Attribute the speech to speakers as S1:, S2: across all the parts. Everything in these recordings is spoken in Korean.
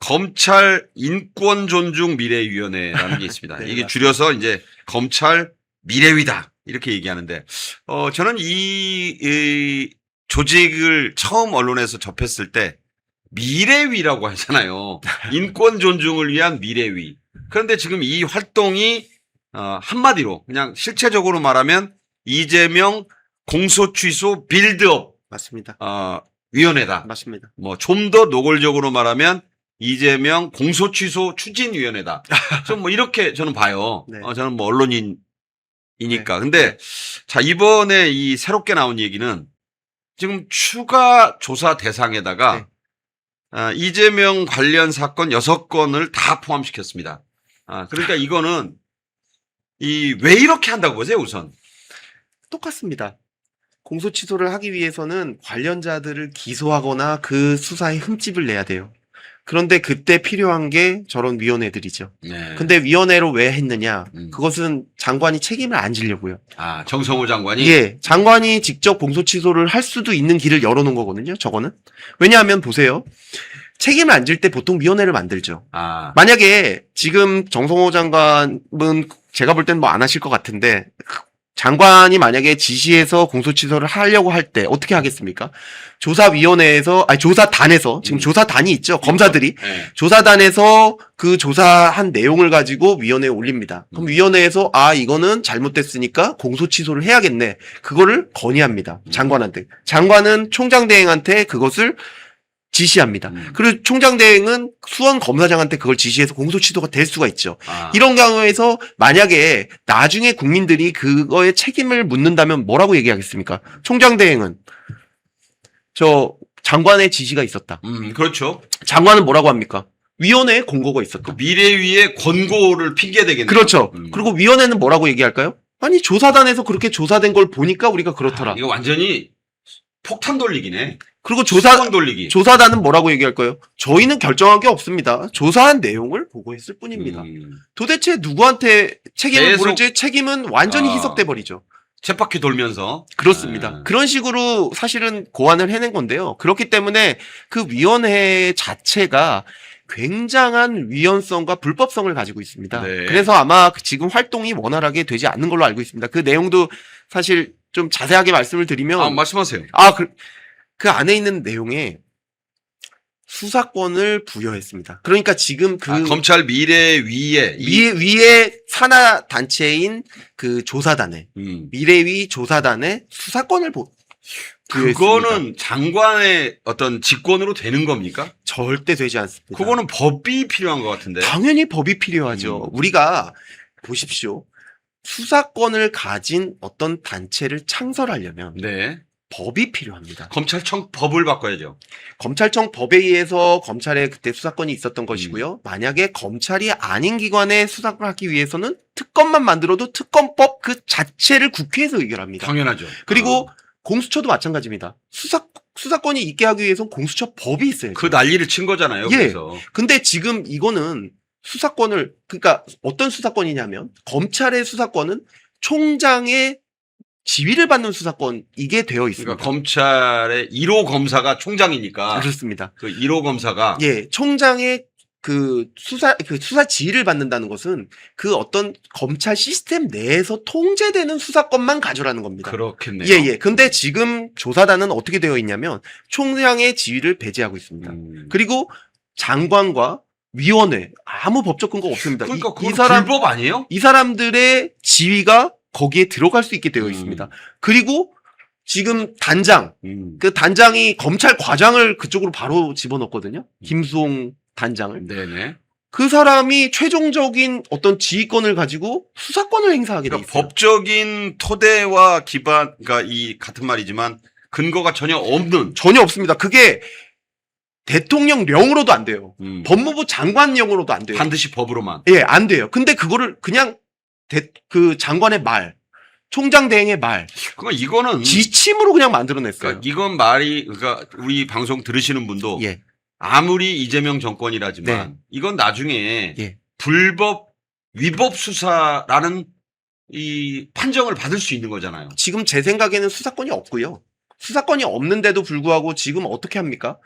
S1: 검찰 인권존중미래위원회라는 게 있습니다.
S2: 네,
S1: 이게
S2: 맞습니다.
S1: 줄여서 이제 검찰 미래위다 이렇게 얘기하는데 저는 이 조직을 처음 언론에서 접했을 때 미래위라고 하잖아요. 인권 존중을 위한 미래위. 그런데 지금 이 활동이 한마디로 그냥 실체적으로 말하면 이재명 공소 취소 빌드업
S2: 맞습니다.
S1: 위원회다.
S2: 맞습니다.
S1: 뭐 좀 더 노골적으로 말하면 이재명 공소 취소 추진위원회다. 좀 뭐 이렇게 저는 봐요.
S2: 네.
S1: 저는 뭐 언론인이니까.
S2: 네.
S1: 근데 자 이번에 이 새롭게 나온 얘기는 지금 추가 조사 대상에다가 이재명 관련 사건 6건을 다 포함시켰습니다. 그러니까 이거는 왜 이렇게 한다고 보세요, 우선?
S2: 똑같습니다. 공소 취소를 하기 위해서는 관련자들을 기소하거나 그 수사에 흠집을 내야 돼요. 그런데 그때 필요한 게 저런 위원회들이죠.
S1: 네.
S2: 근데 위원회로 왜 했느냐?
S1: 음.
S2: 그것은 장관이 책임을 안 지려고요.
S1: 정성호 장관이?
S2: 예, 장관이 직접 공소 취소를 할 수도 있는 길을 열어놓은 거거든요, 저거는. 왜냐하면 보세요. 책임을 안 질 때 보통 위원회를 만들죠. 만약에 지금 정성호 장관은 제가 볼 땐 뭐 안 하실 것 같은데, 장관이 만약에 지시해서 공소 취소를 하려고 할 때 어떻게 하겠습니까? 조사단에서 지금 조사단이 있죠. 검사들이
S1: 네.
S2: 조사단에서 그 조사한 내용을 가지고 위원회에 올립니다. 그럼 위원회에서 이거는 잘못됐으니까 공소 취소를 해야겠네. 그거를 건의합니다. 장관한테. 장관은 총장 대행한테 그것을 지시합니다. 그리고 총장 대행은 수원 검사장한테 그걸 지시해서 공소 취소가 될 수가 있죠. 이런 경우에서 만약에 나중에 국민들이 그거에 책임을 묻는다면 뭐라고 얘기하겠습니까? 총장 대행은 장관의 지시가 있었다.
S1: 그렇죠.
S2: 장관은 뭐라고 합니까? 위원회에 공고가 있었다.
S1: 미래위의 권고를 핑계대겠네요.
S2: 그렇죠. 그리고 위원회는 뭐라고 얘기할까요? 아니 조사단에서 그렇게 조사된 걸 보니까 우리가 그렇더라.
S1: 이거 완전히 폭탄 돌리기네.
S2: 그리고
S1: 수건 돌리기.
S2: 조사단은 뭐라고 얘기할까요? 저희는 결정한 게 없습니다. 조사한 내용을 보고했을 뿐입니다. 도대체 누구한테 책임을 물을지 책임은 완전히 희석돼 버리죠.
S1: 쳇바퀴 돌면서.
S2: 그렇습니다. 그런 식으로 사실은 고안을 해낸 건데요. 그렇기 때문에 그 위원회 자체가 굉장한 위헌성과 불법성을 가지고 있습니다.
S1: 네.
S2: 그래서 아마 지금 활동이 원활하게 되지 않는 걸로 알고 있습니다. 그 내용도 사실 좀 자세하게 말씀을 드리면
S1: 말씀하세요.
S2: 그 안에 있는 내용에 수사권을 부여했습니다. 그러니까 지금
S1: 검찰 미래위에
S2: 위에 산하 단체인 그 조사단에 미래위 조사단에 수사권을 부여했습니다.
S1: 그거는 장관의 어떤 직권으로 되는 겁니까?
S2: 절대 되지 않습니다.
S1: 그거는 법이 필요한 것 같은데.
S2: 당연히 법이 필요하죠. 우리가 보십시오. 수사권을 가진 어떤 단체를 창설하려면
S1: 네.
S2: 법이 필요합니다.
S1: 검찰청 법을 바꿔야죠.
S2: 검찰청 법에 의해서 검찰에 그때 수사권이 있었던 것이고요. 만약에 검찰이 아닌 기관에 수사를 하기 위해서는 특검만 만들어도 특검법 그 자체를 국회에서 의결합니다.
S1: 당연하죠.
S2: 그리고 공수처도 마찬가지입니다. 수사권이 있게 하기 위해서는 공수처 법이 있어야죠.
S1: 그 난리를 친 거잖아요.
S2: 예.
S1: 그래서.
S2: 근데 지금 이거는 수사권을 그러니까 어떤 수사권이냐면 검찰의 수사권은 총장의 지휘를 받는 수사권 이게 되어 있습니다.
S1: 그러니까 검찰의 1호 검사가 총장이니까.
S2: 그렇습니다.
S1: 그 1호 검사가
S2: 총장의 그 수사 지휘를 받는다는 것은 그 어떤 검찰 시스템 내에서 통제되는 수사권만 가져라는 겁니다.
S1: 그렇겠네요.
S2: 예. 근데 지금 조사단은 어떻게 되어 있냐면 총장의 지휘를 배제하고 있습니다. 그리고 장관과 위원회 아무 법적 근거 없습니다.
S1: 그러니까 그건 불법 아니에요?
S2: 이 사람들의 지위가 거기에 들어갈 수 있게 되어 있습니다. 그리고 지금 단장, 그 단장이 검찰 과장을 그쪽으로 바로 집어넣거든요. 김수홍 단장을.
S1: 네네.
S2: 그 사람이 최종적인 어떤 지휘권을 가지고 수사권을 행사하게 돼 있어요.
S1: 법적인 토대와 기반, 그러니까 같은 말이지만 근거가 전혀
S2: 없습니다. 그게 대통령령으로도 안 돼요. 법무부 장관령으로도 안 돼요.
S1: 반드시 법으로만.
S2: 예, 안 돼요. 근데 그거를 그냥 그 장관의 말, 총장 대행의 말.
S1: 그러니까 이거는
S2: 지침으로 그냥 만들어냈어요.
S1: 그러니까 그러니까 우리 방송 들으시는 분도 아무리 이재명 정권이라지만 이건 나중에 불법 위법 수사라는 이 판정을 받을 수 있는 거잖아요.
S2: 지금 제 생각에는 수사권이 없고요. 수사권이 없는데도 불구하고 지금 어떻게 합니까?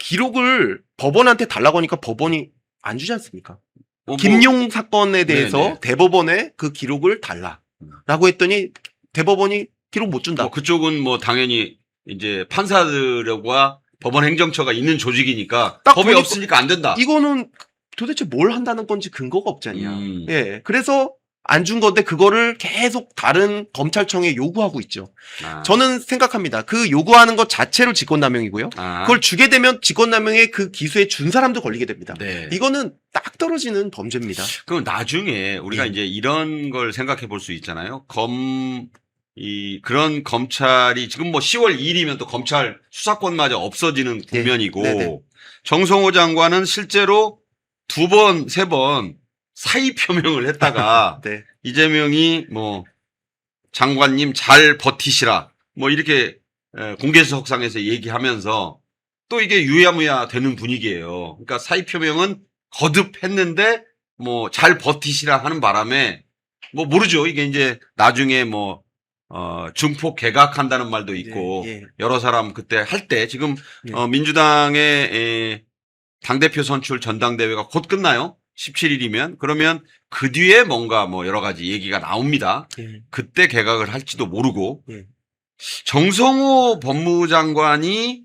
S2: 기록을 법원한테 달라고 하니까 법원이 안 주지 않습니까?
S1: 뭐,
S2: 김용 사건에 대해서
S1: 네네.
S2: 대법원에 그 기록을 달라라고 했더니 대법원이 기록 못 준다.
S1: 뭐 그쪽은 뭐 당연히 이제 판사들과 법원 행정처가 있는 조직이니까
S2: 딱
S1: 법이
S2: 보니까
S1: 없으니까 안 된다.
S2: 이거는 도대체 뭘 한다는 건지 근거가 없잖냐.
S1: 음.
S2: 예. 그래서 안 준 건데 그거를 계속 다른 검찰청에 요구하고 있죠.
S1: 아.
S2: 저는 생각합니다. 그 요구하는 것 자체로 직권남용이고요.
S1: 아.
S2: 그걸 주게 되면 직권남용의 그 기수에 준 사람도 걸리게 됩니다.
S1: 네.
S2: 이거는 딱 떨어지는 범죄입니다.
S1: 그럼 나중에 우리가
S2: 예.
S1: 이제 이런 걸 생각해 볼 수 있잖아요. 그런 검찰이 지금 뭐 10월 2일이면 또 검찰 수사권마저 없어지는
S2: 네.
S1: 국면이고
S2: 네네.
S1: 정성호 장관은 실제로 2번, 3번 사의 표명을 했다가
S2: 네.
S1: 이재명이 뭐 장관님 잘 버티시라 뭐 이렇게 공개석상에서 얘기하면서 또 이게 유야무야 되는 분위기예요. 그러니까 사의 표명은 거듭했는데 뭐 잘 버티시라 하는 바람에 뭐 모르죠. 이게 이제 나중에 뭐 중폭 개각한다는 말도 있고
S2: 예.
S1: 여러 사람 그때 할 때 지금
S2: 예.
S1: 민주당의 당대표 선출 전당대회가 곧 끝나요. 17일이면 그러면 그 뒤에 뭔가 뭐 여러 가지 얘기가 나옵니다.
S2: 예.
S1: 그때 개각을 할지도 모르고
S2: 예.
S1: 정성호 법무장관이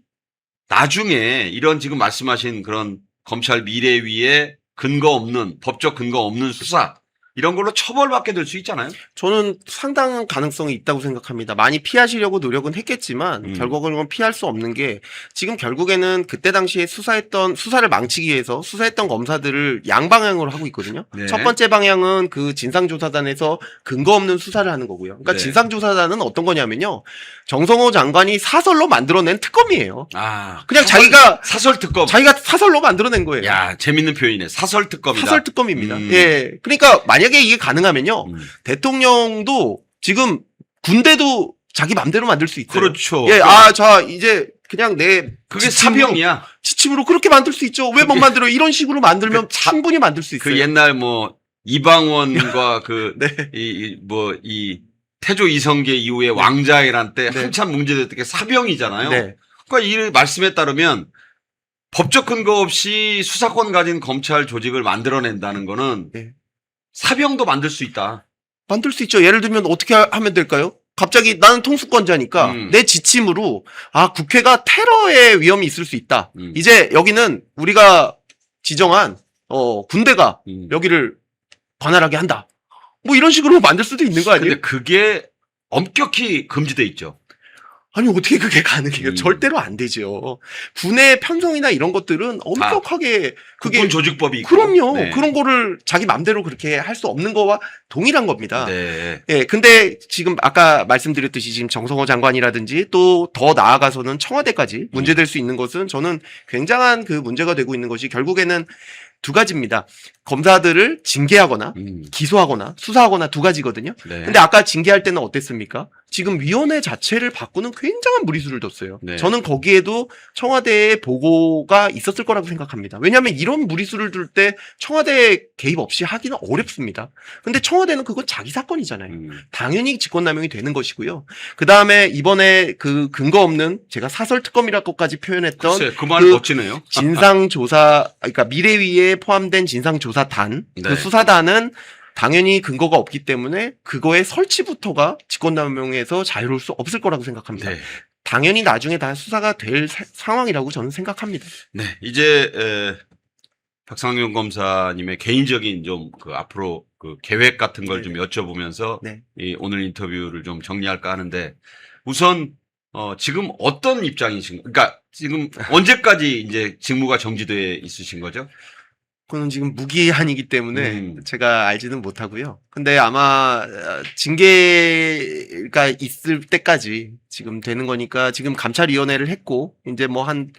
S1: 나중에 이런 지금 말씀하신 그런 검찰 미래위에 근거 없는 법적 근거 없는 수사 이런 걸로 처벌받게 될 수 있잖아요.
S2: 저는 상당한 가능성이 있다고 생각합니다. 많이 피하시려고 노력은 했겠지만 결국은 피할 수 없는 게 지금 결국에는 그때 당시에 수사를 망치기 위해서 수사했던 검사들을 양방향으로 하고 있거든요.
S1: 네.
S2: 첫 번째 방향은 그 진상조사단에서 근거 없는 수사를 하는 거고요. 그러니까
S1: 네.
S2: 진상조사단은 어떤 거냐면요. 정성호 장관이 사설로 만들어낸 특검이에요.
S1: 아,
S2: 그냥 자기가
S1: 사설 특검.
S2: 사설로 만들어낸 거예요.
S1: 야, 재밌는 표현이네. 사설 특검이다.
S2: 사설 특검입니다. 예. 그러니까 만약에 이게 가능하면요.
S1: 음.
S2: 대통령도 지금 군대도 자기 맘대로 만들 수 있어요.
S1: 그렇죠.
S2: 예. 자, 이제 그냥 내
S1: 그게 사병이야.
S2: 지침으로 그렇게 만들 수 있죠. 왜 못 만들어? 이런 식으로 만들면
S1: 그
S2: 충분히 만들 수 있어요.
S1: 그 옛날 뭐 이방원과
S2: 네.
S1: 이 태조 이성계 이후에 왕자회란 때
S2: 네.
S1: 한참 문제됐던 게 사병이잖아요.
S2: 네.
S1: 그러니까 이 말씀에 따르면 법적 근거 없이 수사권 가진 검찰 조직을 만들어낸다는 거는
S2: 네.
S1: 사병도 만들 수 있다.
S2: 만들 수 있죠. 예를 들면 어떻게 하면 될까요? 갑자기 나는 통수권자니까 내 지침으로 국회가 테러의 위험이 있을 수 있다. 이제 여기는 우리가 지정한 군대가 여기를 관할하게 한다. 뭐 이런 식으로 만들 수도 있는 거 아니에요?
S1: 근데 그게 엄격히 금지돼 있죠.
S2: 아니 어떻게 그게 가능해요? 절대로 안 되죠. 군의 편성이나 이런 것들은 엄격하게 그게
S1: 국군 조직법이 있고.
S2: 그럼요.
S1: 네.
S2: 그런 거를 자기 맘대로 그렇게 할 수 없는 거와 동일한 겁니다.
S1: 네.
S2: 예, 근데 지금 아까 말씀드렸듯이 지금 정성호 장관이라든지 또 더 나아가서는 청와대까지 문제될 수 있는 것은 저는 굉장한 그 문제가 되고 있는 것이 결국에는 두 가지입니다. 검사들을 징계하거나 기소하거나 수사하거나 두 가지거든요.
S1: 네.
S2: 근데 아까 징계할 때는 어땠습니까? 지금 위원회 자체를 바꾸는 굉장한 무리수를 뒀어요.
S1: 네.
S2: 저는 거기에도 청와대의 보고가 있었을 거라고 생각합니다. 왜냐하면 이런 무리수를 둘 때 청와대 개입 없이 하기는 어렵습니다. 근데 청와대는 그건 자기 사건이잖아요. 당연히 직권남용이 되는 것이고요. 그 다음에 이번에 그 근거 없는 제가 사설특검이라고까지 표현했던
S1: 글쎄, 그 말 멋지네요.
S2: 진상조사, 그러니까 미래위에 포함된 진상조사단,
S1: 네.
S2: 그 수사단은 당연히 근거가 없기 때문에 그거의 설치부터가 직권남용에서 자유로울 수 없을 거라고 생각합니다.
S1: 네.
S2: 당연히 나중에 다 수사가 될 상황이라고 저는 생각합니다.
S1: 네. 이제 박상용 검사님의 개인적인 좀 그 앞으로 그 계획 같은 걸 좀 여쭤보면서
S2: 네.
S1: 이 오늘 인터뷰를 좀 정리할까 하는데 우선 지금 어떤 입장이신 그러니까 지금 언제까지 이제 직무가 정지돼 있으신 거죠?
S2: 그거는 지금 무기한이기 때문에 제가 알지는 못하고요. 근데 아마 징계가 있을 때까지 지금 되는 거니까 지금 감찰위원회를 했고 이제 뭐 한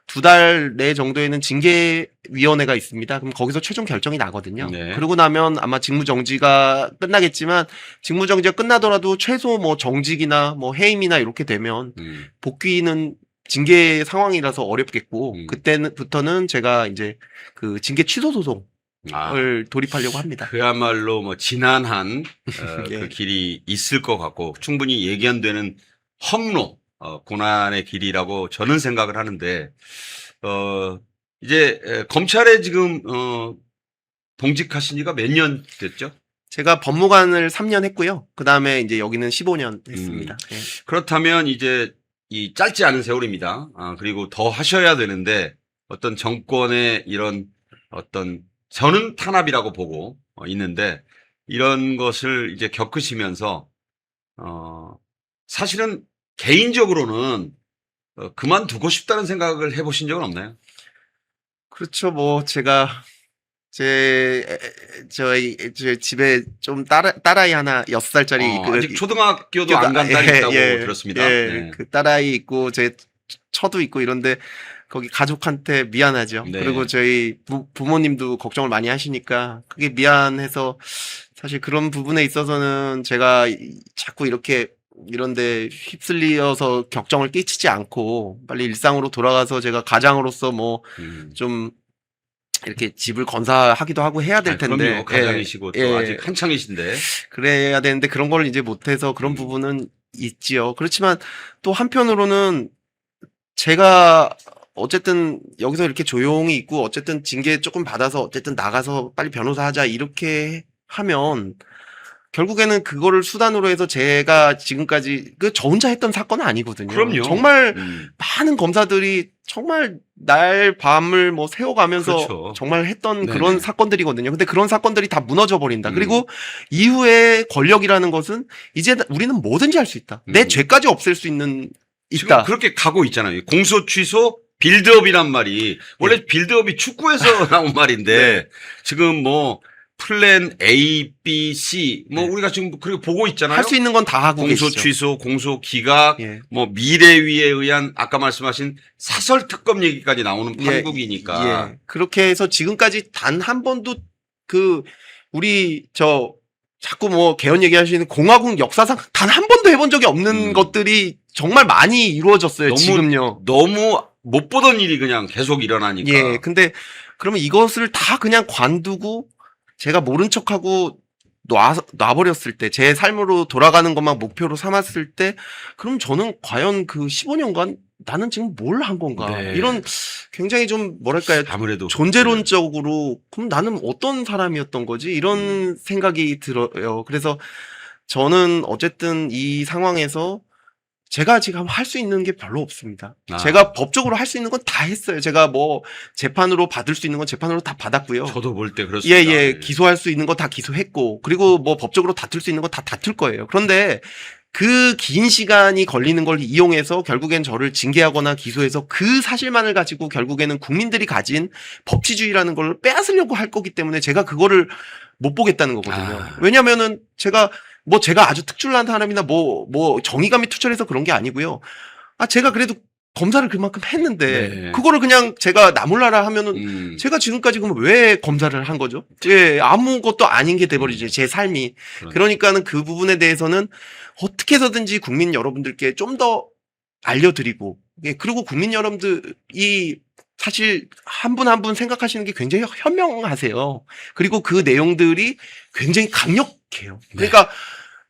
S2: 2달 내 정도에는 징계위원회가 있습니다. 그럼 거기서 최종 결정이 나거든요.
S1: 네.
S2: 그러고 나면 아마 직무정지가 끝나겠지만 직무정지가 끝나더라도 최소 뭐 정직이나 뭐 해임이나 이렇게 되면 복귀는 징계 상황이라서 어렵겠고 그때부터는 제가 이제 그 징계 취소 소송을 돌입하려고 합니다.
S1: 그야말로 뭐 지난한
S2: 예.
S1: 그 길이 있을 것 같고 충분히 예견되는 험로 고난의 길이라고 저는 생각을 하는데 이제 검찰에 지금 동직하신 지가 몇 년 됐죠?
S2: 제가 법무관을 3년 했고요. 그 다음에 이제 여기는 15년 했습니다. 예.
S1: 그렇다면 이제 이 짧지 않은 세월입니다. 그리고 더 하셔야 되는데 어떤 정권의 이런 어떤 저는 탄압이라고 보고 있는데 이런 것을 이제 겪으시면서 사실은 개인적으로는 그만두고 싶다는 생각을 해보신 적은 없나요?
S2: 그렇죠. 뭐 제가 저희 집에 좀 딸아이 하나 6살짜리
S1: 아직 초등학교도 안 간 딸이 있다고 들었습니다. 네.
S2: 그 딸아이 있고 제 처도 있고 이런데 거기 가족한테 미안하죠.
S1: 네.
S2: 그리고 저희 부모님도 걱정을 많이 하시니까 그게 미안해서 사실 그런 부분에 있어서는 제가 자꾸 이런데 휩쓸려서 격정을 끼치지 않고 빨리 일상으로 돌아가서 제가 가장으로서 뭐 좀 이렇게 집을 건사하기도 하고 해야 될 텐데.
S1: 그럼요. 가장이시고 또 아직 한창이신데.
S2: 그래야 되는데 그런 걸 이제 못해서 그런 부분은 있지요. 그렇지만 또 한편으로는 제가 어쨌든 여기서 이렇게 조용히 있고 어쨌든 징계 조금 받아서 어쨌든 나가서 빨리 변호사 하자 이렇게 하면 결국에는 그거를 수단으로 해서 제가 지금까지 저 혼자 했던 사건은 아니거든요.
S1: 그럼요.
S2: 정말 많은 검사들이 정말 날 밤을 뭐 세워가면서
S1: 그렇죠.
S2: 정말 했던
S1: 네네.
S2: 그런 사건들이거든요. 근데 그런 사건들이 다 무너져 버린다. 그리고 이후에 권력이라는 것은 이제 우리는 뭐든지 할 수 있다. 내 죄까지 없앨 수 있는
S1: 지금
S2: 있다.
S1: 그렇게 가고 있잖아요. 공소 취소 빌드업이란 말이 원래 빌드업이 축구에서 나온 말인데
S2: 네.
S1: 지금 뭐 플랜 A, B, C 뭐
S2: 네.
S1: 우리가 지금 그렇게 보고 있잖아요.
S2: 할 수 있는 건 다 하고
S1: 공소
S2: 계시죠.
S1: 취소, 공소 기각,
S2: 예.
S1: 뭐 미래위에 의한 아까 말씀하신 사설 특검 얘기까지 나오는 판국이니까.
S2: 예. 그렇게 해서 지금까지 단 한 번도 우리 자꾸 뭐 개헌 얘기하시는 공화국 역사상 단 한 번도 해본 적이 없는 것들이 정말 많이 이루어졌어요. 지금요.
S1: 너무 못 보던 일이 그냥 계속 일어나니까.
S2: 예. 근데 그러면 이것을 다 그냥 관두고 제가 모른 척하고 놔버렸을 때, 제 삶으로 돌아가는 것만 목표로 삼았을 때, 그럼 저는 과연 그 15년간 나는 지금 뭘 한 건가?
S1: 네.
S2: 이런 굉장히 좀 뭐랄까요?
S1: 아무래도
S2: 존재론적으로 그럼 나는 어떤 사람이었던 거지? 이런 생각이 들어요. 그래서 저는 어쨌든 이 상황에서 제가 지금 할 수 있는 게 별로 없습니다. 제가 법적으로 할 수 있는 건 다 했어요. 제가 뭐 재판으로 받을 수 있는 건 재판으로 다 받았고요.
S1: 저도 볼 때 그렇습니다.
S2: 예. 기소할 수 있는 거 다 기소했고, 그리고 뭐 법적으로 다툴 수 있는 거 다 다툴 거예요. 그런데 그 긴 시간이 걸리는 걸 이용해서 결국엔 저를 징계하거나 기소해서 그 사실만을 가지고 결국에는 국민들이 가진 법치주의라는 걸 빼앗으려고 할 거기 때문에 제가 그거를 못 보겠다는 거거든요. 왜냐면은 제가 아주 특출난 사람이나 정의감이 투철해서 그런 게 아니고요. 제가 그래도 검사를 그만큼 했는데,
S1: 네.
S2: 그거를 그냥 제가 나몰라라 하면은, 제가 지금까지 그럼 왜 검사를 한 거죠? 예, 아무것도 아닌 게 돼버리죠. 제 삶이. 그러니까는 그 부분에 대해서는 어떻게 해서든지 국민 여러분들께 좀 더 알려드리고, 예, 그리고 국민 여러분들이 사실 한 분 한 분 생각하시는 게 굉장히 현명하세요. 그리고 그 내용들이 굉장히 강력해요. 그러니까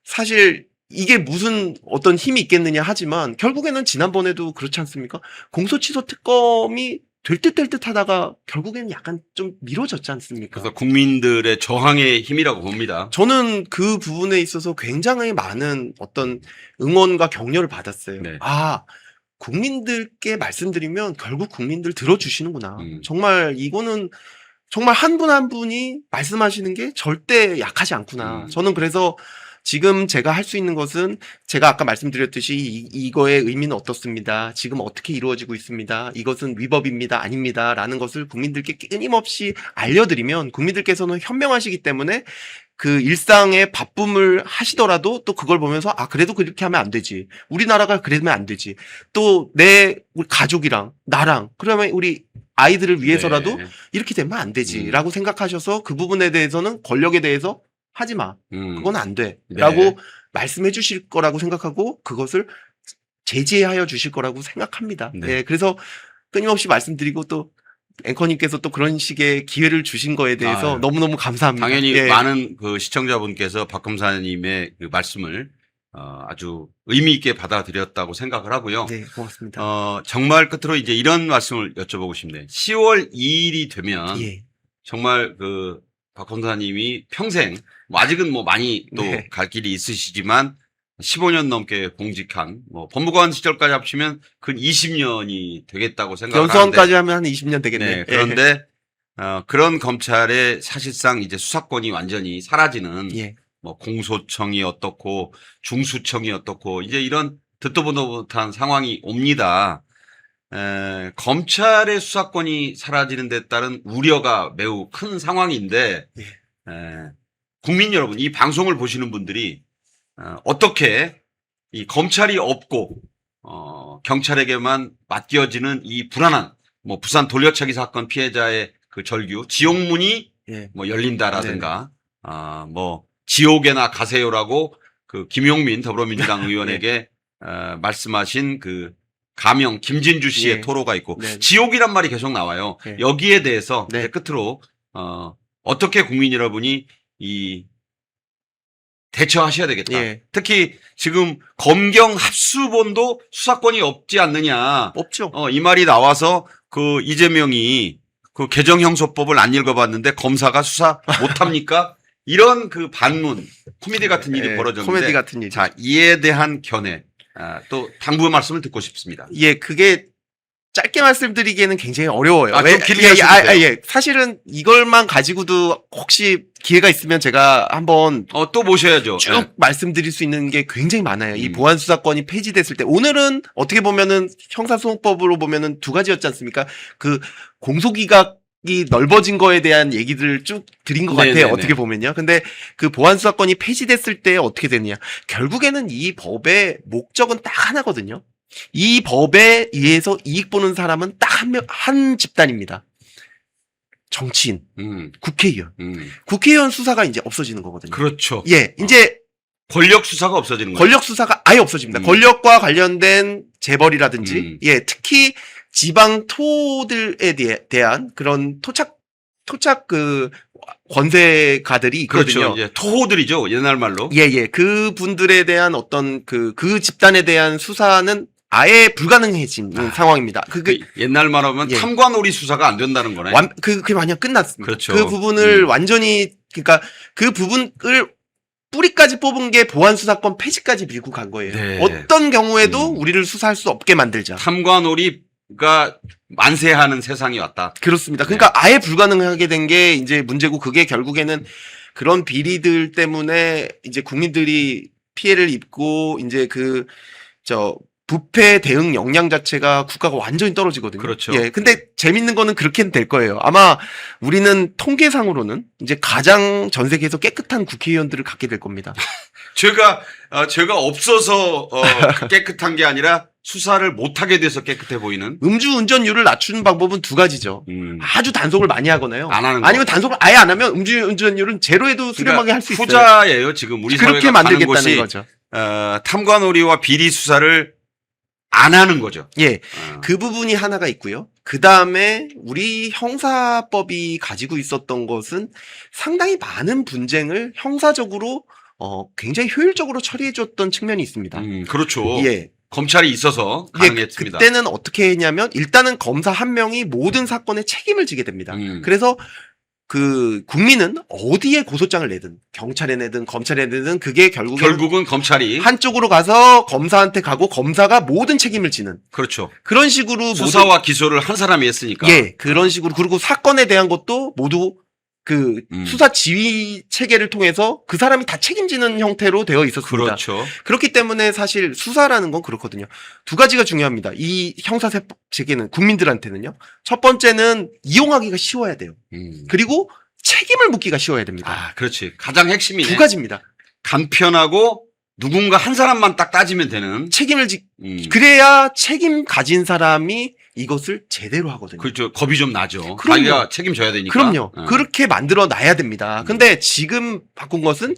S2: 사실 이게 무슨 어떤 힘이 있겠느냐 하지만 결국에는 지난번에도 그렇지 않습니까? 공소취소 특검이 될 듯 하다가 결국에는 약간 좀 미뤄졌지 않습니까?
S1: 그래서 국민들의 저항의 힘이라고 봅니다.
S2: 저는 그 부분에 있어서 굉장히 많은 어떤 응원과 격려를 받았어요.
S1: 네.
S2: 국민들께 말씀드리면 결국 국민들 들어주시는구나. 정말 이거는 정말 한 분 한 분이 말씀하시는 게 절대 약하지 않구나. 저는 그래서 지금 제가 할 수 있는 것은 제가 아까 말씀드렸듯이 이거의 의미는 어떻습니다. 지금 어떻게 이루어지고 있습니다. 이것은 위법입니다. 아닙니다. 라는 것을 국민들께 끊임없이 알려드리면 국민들께서는 현명하시기 때문에 그 일상의 바쁨을 하시더라도 또 그걸 보면서 그래도 그렇게 하면 안 되지. 우리나라가 그러면 안 되지. 또 우리 가족이랑 나랑 그러면 우리 아이들을 위해서라도
S1: 네.
S2: 이렇게 되면 안 되지. 라고 생각하셔서 그 부분에 대해서는 권력에 대해서 하지 마. 그건 안 돼. 라고
S1: 네.
S2: 말씀해 주실 거라고 생각하고 그것을 제지하여 주실 거라고 생각합니다.
S1: 네.
S2: 네. 그래서 끊임없이 말씀드리고 또 앵커님께서 또 그런 식의 기회를 주신 거에 대해서 너무너무 감사합니다.
S1: 당연히
S2: 예.
S1: 많은 그 시청자분께서 박 검사님의 그 말씀을 아주 의미 있게 받아들였다고 생각을 하고요.
S2: 네, 고맙습니다.
S1: 정말 끝으로 이제 이런 말씀을 여쭤보고 싶네요. 10월 2일이 되면
S2: 예.
S1: 정말 박 검사님이 평생 뭐 아직은 뭐 많이 또
S2: 네.
S1: 갈 길이 있으시지만 15년 넘게 공직한 뭐 법무관 시절까지 합치면 근 20년이 되겠다고 생각을 하는데
S2: 연수원까지 하면 한 20년 되겠네.
S1: 네, 그런데 그런 검찰의 사실상 이제 수사권이 완전히 사라지는
S2: 예.
S1: 뭐 공소청이 어떻고 중수청이 어떻고 이제 이런 듣도 보도 못한 상황이 옵니다. 검찰의 수사권이 사라지는 데 따른 우려가 매우 큰 상황인데
S2: 예.
S1: 국민 여러분, 이 방송을 보시는 분들이 어떻게 이 검찰이 없고 경찰에게만 맡겨지는 이 불안한 뭐 부산 돌려차기 사건 피해자의 그 절규 지옥문이
S2: 예.
S1: 뭐 열린다라든가 뭐 지옥에나 가세요라고 그 김용민 더불어민주당 의원에게 말씀하신 그 가명 김진주 씨의
S2: 예.
S1: 토로가 있고
S2: 네.
S1: 지옥이란 말이 계속 나와요.
S2: 예.
S1: 여기에 대해서
S2: 네.
S1: 이제 끝으로 어떻게 국민 여러분이 이 대처하셔야 되겠다.
S2: 예.
S1: 특히 지금 검경 합수본도 수사권이 없지 않느냐.
S2: 없죠.
S1: 이 말이 나와서 그 이재명이 그 개정형소법을 안 읽어봤는데 검사가 수사 못합니까? 이런 그 반문, 코미디 같은 일이
S2: 예,
S1: 벌어졌는데.
S2: 코미디 같은 일.
S1: 자, 이에 대한 견해, 또 당부의 말씀을 듣고 싶습니다.
S2: 예, 그게 짧게 말씀드리기에는 굉장히 어려워요.
S1: 좀 길게
S2: 예,
S1: 하셔도 돼요.
S2: 예. 사실은 이걸만 가지고도 혹시 기회가 있으면 제가 한번
S1: 또 모셔야죠.
S2: 쭉
S1: 예.
S2: 말씀드릴 수 있는 게 굉장히 많아요. 이
S1: 음.
S2: 보안 수사권이 폐지됐을 때 오늘은 어떻게 보면은 형사소송법으로 보면은 두 가지였지 않습니까? 그 공소기각이 넓어진 거에 대한 얘기들을 쭉 드린 것 같아요.
S1: 네네네.
S2: 어떻게 보면요. 근데 그 보안 수사권이 폐지됐을 때 어떻게 되느냐? 결국에는 이 법의 목적은 딱 하나거든요. 이 법에 의해서 이익 보는 사람은 딱 한 집단입니다. 정치인, 국회의원. 국회의원 수사가 이제 없어지는 거거든요.
S1: 그렇죠.
S2: 예, 이제
S1: 권력 수사가 없어지는 거예요.
S2: 권력 수사가 아예 없어집니다. 권력과 관련된 재벌이라든지, 예, 특히 지방 토들에 대한 그런 토착 그 권세가들이 있거든요.
S1: 그렇죠. 이제 토호들이죠. 옛날 말로.
S2: 예. 그 분들에 대한 어떤 그 집단에 대한 수사는 아예 불가능해진 상황입니다.
S1: 옛날 말하면
S2: 예.
S1: 탐관오리 수사가 안 된다는 거네.
S2: 그게 만약 끝났습니다.
S1: 그렇죠.
S2: 그 부분을 완전히, 그러니까 그 부분을 뿌리까지 뽑은 게 보안수사권 폐지까지 밀고 간 거예요.
S1: 네.
S2: 어떤 경우에도 우리를 수사할 수 없게 만들자.
S1: 탐관오리가 만세하는 세상이 왔다.
S2: 그렇습니다. 그러니까 아예 불가능하게 된 게 이제 문제고, 그게 결국에는 그런 비리들 때문에 이제 국민들이 피해를 입고 이제 부패 대응 역량 자체가 국가가 완전히 떨어지거든요.
S1: 그렇죠.
S2: 예. 근데 재밌는 거는 그렇게는 될 거예요. 아마 우리는 통계상으로는 이제 가장 전 세계에서 깨끗한 국회의원들을 갖게 될 겁니다.
S1: 죄가 없어서 깨끗한 게 아니라 수사를 못하게 돼서 깨끗해 보이는.
S2: 음주운전율을 낮추는 방법은 두 가지죠. 아주 단속을 많이 하거나요.
S1: 안 하는 거.
S2: 아니면 단속을 아예 안 하면 음주운전율은 제로에도 수렴하게 할 수 있어요.
S1: 후자예요. 지금 우리
S2: 그렇게
S1: 사회가 가는
S2: 만들겠다는
S1: 곳이
S2: 거죠.
S1: 탐관오리와 비리 수사를 안 하는 거죠.
S2: 예. 그 부분이 하나가 있고요. 그 다음에 우리 형사법이 가지고 있었던 것은 상당히 많은 분쟁을 형사적으로 굉장히 효율적으로 처리해줬던 측면이 있습니다.
S1: 그렇죠.
S2: 예.
S1: 검찰이 있어서 가능했습니다.
S2: 그때는 어떻게 했냐면 일단은 검사 한 명이 모든 사건에 책임을 지게 됩니다. 그래서 그 국민은 어디에 고소장을 내든 경찰에 내든 검찰에 내든 그게 결국은
S1: 검찰이
S2: 한쪽으로 가서 검사한테 가고 검사가 모든 책임을 지는,
S1: 그렇죠.
S2: 그런 식으로
S1: 수사와 기소를 한 사람이 했으니까.
S2: 예, 그런 식으로. 그리고 사건에 대한 것도 모두 그 수사 지휘 체계를 통해서 그 사람이 다 책임지는 형태로 되어 있었습니다.
S1: 그렇죠.
S2: 그렇기 때문에 사실 수사라는 건 그렇거든요. 두 가지가 중요합니다. 이 형사세법 체계는 국민들한테는요. 첫 번째는 이용하기가 쉬워야 돼요. 그리고 책임을 묻기가 쉬워야 됩니다.
S1: 그렇지. 가장 핵심이네.
S2: 두 가지입니다.
S1: 간편하고 누군가 한 사람만 딱 따지면 되는.
S2: 책임을 그래야 책임 가진 사람이 이것을 제대로 하거든요.
S1: 그렇죠. 겁이 좀 나죠.
S2: 그럼요.
S1: 자기가 책임져야 되니까.
S2: 그럼요. 그렇게 만들어 놔야 됩니다. 근데 지금 바꾼 것은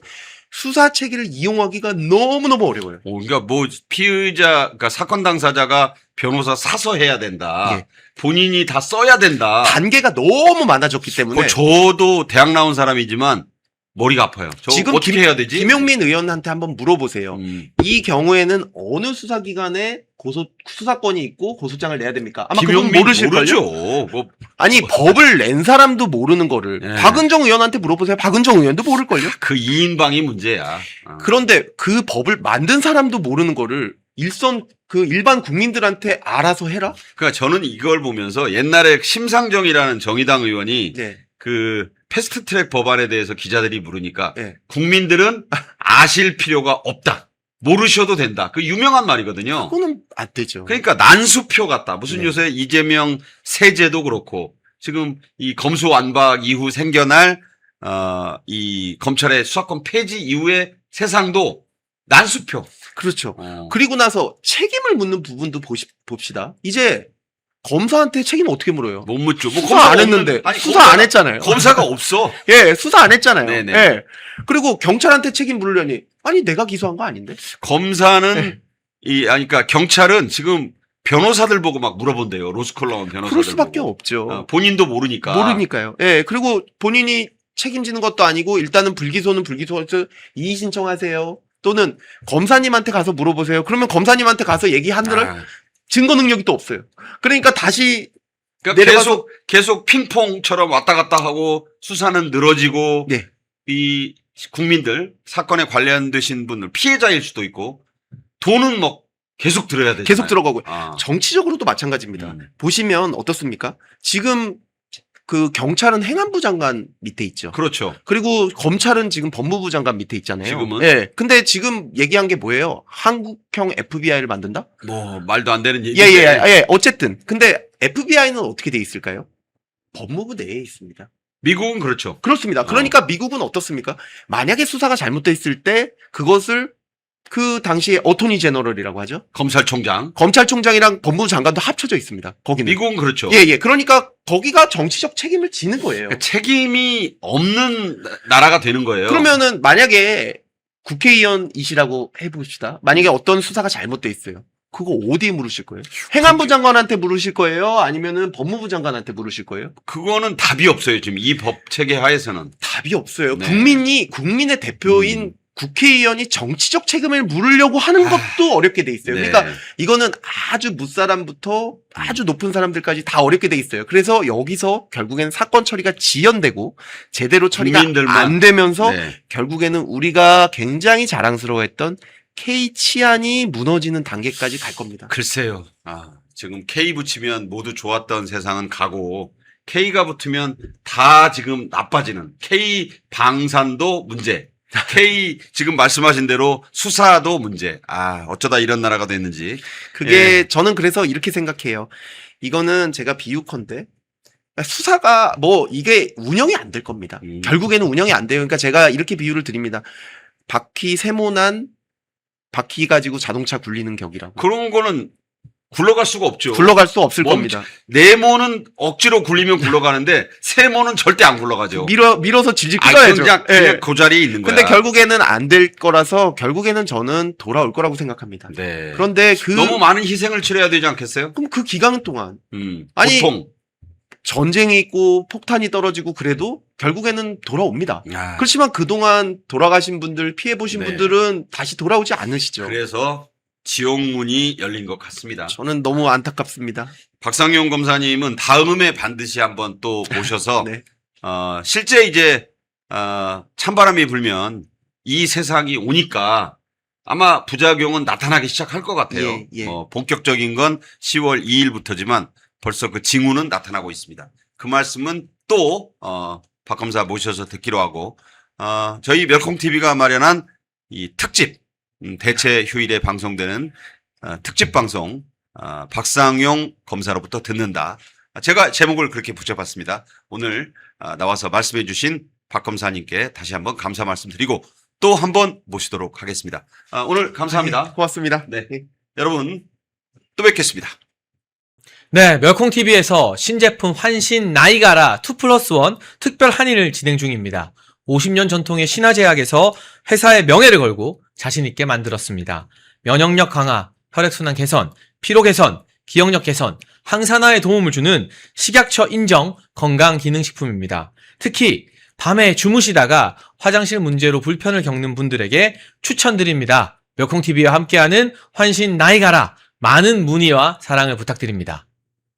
S2: 수사 체계를 이용하기가 너무너무 어려워요.
S1: 그러니까 뭐 그러니까 사건 당사자가 변호사 사서 해야 된다.
S2: 예.
S1: 본인이 다 써야 된다.
S2: 단계가 너무 많아졌기 때문에.
S1: 저도 대학 나온 사람이지만 머리가 아파요. 저
S2: 지금
S1: 어떻게 해야 되지?
S2: 김용민 의원한테 한번 물어보세요.
S1: 음.
S2: 이 경우에는 어느 수사기관에 수사권이 있고 고소장을 내야 됩니까? 아마 그건
S1: 김용민
S2: 모르실걸요?
S1: 모르죠. 뭐
S2: 아니 법을 낸 사람도 모르는 거를
S1: 네.
S2: 박은정 의원한테 물어보세요. 박은정 의원도 모를걸요?
S1: 그 2인방이 문제야.
S2: 그런데 그 법을 만든 사람도 모르는 거를 일반 국민들한테 알아서 해라?
S1: 그러니까 저는 이걸 보면서 옛날에 심상정이라는 정의당 의원이
S2: 네.
S1: 그 패스트트랙 법안에 대해서 기자들이 물으니까
S2: 네.
S1: 국민들은 아실 필요가 없다. 모르셔도 된다. 그 유명한 말이거든요.
S2: 그거는 안 되죠.
S1: 그러니까 난수표 같다. 무슨
S2: 네.
S1: 요새 이재명 세제도 그렇고 지금 이 검수완박 이후 생겨날 이 검찰의 수사권 폐지 이후의 세상도 난수표.
S2: 그렇죠. 그리고 나서 책임을 묻는 부분도 봅시다. 이제 검사한테 책임 어떻게 물어요?
S1: 못 묻죠. 뭐
S2: 수사 안 했는데. 수사 안 했잖아요.
S1: 검사가 없어.
S2: 예, 수사 안 했잖아요.
S1: 네네.
S2: 예. 그리고 경찰한테 책임 물으려니 아니 내가 기소한 거 아닌데.
S1: 검사는
S2: 네.
S1: 그러니까 경찰은 지금 변호사들 보고 막 물어본대요. 로스쿨 나온 변호사들.
S2: 그럴 수밖에
S1: 보고.
S2: 없죠.
S1: 본인도 모르니까.
S2: 모르니까요. 예. 그리고 본인이 책임지는 것도 아니고 일단은 불기소해서 이의 신청하세요. 또는 검사님한테 가서 물어보세요. 그러면 검사님한테 가서 얘기하느라
S1: 아,
S2: 증거 능력이 또 없어요. 그러니까 다시
S1: 그러니까
S2: 내려가서
S1: 계속 핑퐁처럼 왔다 갔다 하고 수사는 늘어지고
S2: 네.
S1: 이 국민들 사건에 관련되신 분들 피해자일 수도 있고 돈은 뭐 계속 들어야 되잖아요.
S2: 계속 들어가고
S1: 아.
S2: 정치적으로도 마찬가지입니다. 보시면 어떻습니까? 지금 그 경찰은 행안부 장관 밑에 있죠.
S1: 그렇죠.
S2: 그리고 검찰은 지금 법무부 장관 밑에 있잖아요.
S1: 지금은?
S2: 예. 근데 지금 얘기한 게 뭐예요? 한국형 FBI를 만든다?
S1: 뭐 말도 안 되는 얘기.
S2: 예. 어쨌든. 근데 FBI는 어떻게 돼 있을까요? 법무부 내에 있습니다.
S1: 미국은 그렇죠.
S2: 그렇습니다. 그러니까 미국은 어떻습니까? 만약에 수사가 잘못됐을 때 그것을 그 당시에 어토니 제너럴이라고 하죠.
S1: 검찰총장.
S2: 검찰총장이랑 법무부 장관도 합쳐져 있습니다. 거기는.
S1: 미국은 그렇죠.
S2: 예. 그러니까 거기가 정치적 책임을 지는 거예요.
S1: 그러니까 책임이 없는 나라가 되는 거예요.
S2: 그러면은 만약에 국회의원이시라고 해봅시다. 만약에 어떤 수사가 잘못돼 있어요. 그거 어디에 물으실 거예요? 행안부 장관한테 물으실 거예요? 아니면은 법무부 장관한테 물으실 거예요?
S1: 그거는 답이 없어요. 지금 이 법 체계 하에서는.
S2: 답이 없어요.
S1: 네.
S2: 국민의 대표인 국회의원이 정치적 책임을 물으려고 하는 것도 어렵게 돼 있어요.
S1: 네.
S2: 그러니까 이거는 아주 무사람부터 아주 높은 사람들까지 다 어렵게 돼 있어요. 그래서 여기서 결국엔 사건 처리가 지연되고 제대로 처리가
S1: 국민들만.
S2: 안 되면서
S1: 네.
S2: 결국에는 우리가 굉장히 자랑스러워했던 K 치안이 무너지는 단계까지 갈 겁니다.
S1: 글쎄요. 지금 K 붙이면 모두 좋았던 세상은 가고 K가 붙으면 다 지금 나빠지는 K 방산도 문제. K 지금 말씀하신 대로 수사도 문제. 어쩌다 이런 나라가 됐는지.
S2: 그게 저는 그래서 이렇게 생각해요. 이거는 제가 비유컨대 수사가 뭐 이게 운영이 안 될 겁니다. 결국에는 운영이 안 돼요. 그러니까 제가 이렇게 비유를 드립니다. 바퀴 세모난 바퀴 가지고 자동차 굴리는 격이라고.
S1: 그런 거는 굴러갈 수가 없죠.
S2: 굴러갈 수 없을 겁니다.
S1: 네모는 억지로 굴리면 굴러가는데 세모는 절대 안 굴러가죠.
S2: 밀어서 질질 끌어야죠.
S1: 그냥
S2: 예.
S1: 그 자리에 있는 거야.
S2: 근데 결국에는 안 될 거라서 결국에는 저는 돌아올 거라고 생각합니다.
S1: 네.
S2: 그런데
S1: 너무 많은 희생을 치러야 되지 않겠어요?
S2: 그럼 그 기간 동안
S1: 아니
S2: 보통 전쟁이 있고 폭탄이 떨어지고 그래도 결국에는 돌아옵니다. 그렇지만 그동안 돌아가신 분들, 피해보신
S1: 네.
S2: 분들은 다시 돌아오지 않으시죠.
S1: 그래서 지옥문이 열린 것 같습니다.
S2: 저는 너무 안타깝습니다.
S1: 박상용 검사님은 다음에 반드시 한번 또 모셔서
S2: 네.
S1: 실제 이제 찬바람이 불면 이 세상이 오니까 아마 부작용은 나타나기 시작할 것 같아요.
S2: 예.
S1: 본격적인 건 10월 2일부터지만 벌써 그 징후는 나타나고 있습니다. 그 말씀은 또 박 검사 모셔서 듣기로 하고 저희 멸콩TV가 마련한 이 특집 대체 휴일에 방송되는 특집 방송 박상용 검사로부터 듣는다. 제가 제목을 그렇게 붙여봤습니다. 오늘 나와서 말씀해 주신 박 검사님께 다시 한번 감사 말씀드리고 또 한번 모시도록 하겠습니다. 오늘 감사합니다.
S2: 고맙습니다.
S1: 네. 여러분 또 뵙겠습니다.
S3: 네, 멸콩TV에서 신제품 환신 나이가라 2+1 특별 할인을 진행 중입니다. 50년 전통의 신화제약에서 회사의 명예를 걸고 자신있게 만들었습니다. 면역력 강화, 혈액순환 개선, 피로 개선, 기억력 개선, 항산화에 도움을 주는 식약처 인정 건강기능식품입니다. 특히 밤에 주무시다가 화장실 문제로 불편을 겪는 분들에게 추천드립니다. 멸콩TV와 함께하는 환신 나이가라. 많은 문의와 사랑을 부탁드립니다.